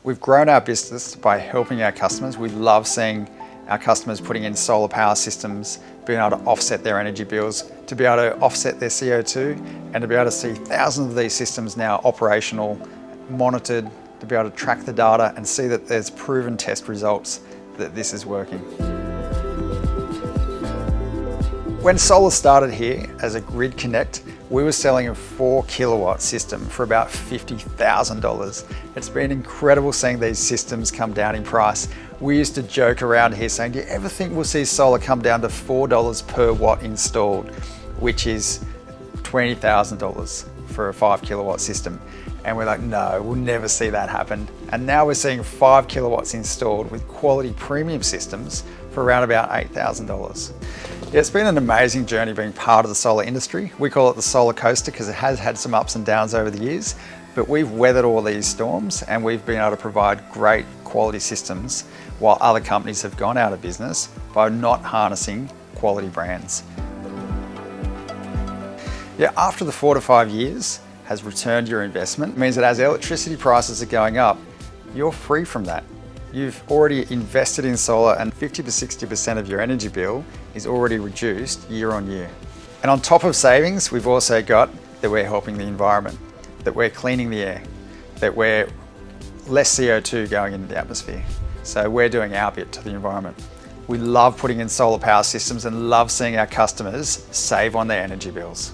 We've grown our business by helping our customers. We love seeing our customers putting in solar power systems, being able to offset their energy bills, to be able to offset their CO2, and to be able to see thousands of these systems now operational, monitored, to be able to track the data and see that there's proven test results that this is working. When solar started here as a Grid Connect, we were selling a 4 kilowatt system for about $50,000. It's been incredible seeing these systems come down in price. We used to joke around here saying, do you ever think we'll see solar come down to $4 per watt installed, which is $20,000 for a 5 kilowatt system. And we're like, no, we'll never see that happen. And now we're seeing 5 kilowatts installed with quality premium systems for around about $8,000. Yeah, it's been an amazing journey being part of the solar industry. We call it the solar coaster because it has had some ups and downs over the years, but we've weathered all these storms and we've been able to provide great quality systems while other companies have gone out of business by not harnessing quality brands. Yeah, after the 4 to 5 years has returned your investment, it means that as electricity prices are going up, you're free from that. You've already invested in solar and 50 to 60% of your energy bill is already reduced year on year. And on top of savings, we've also got that we're helping the environment, that we're cleaning the air, that we're less CO2 going into the atmosphere. So we're doing our bit to the environment. We love putting in solar power systems and love seeing our customers save on their energy bills.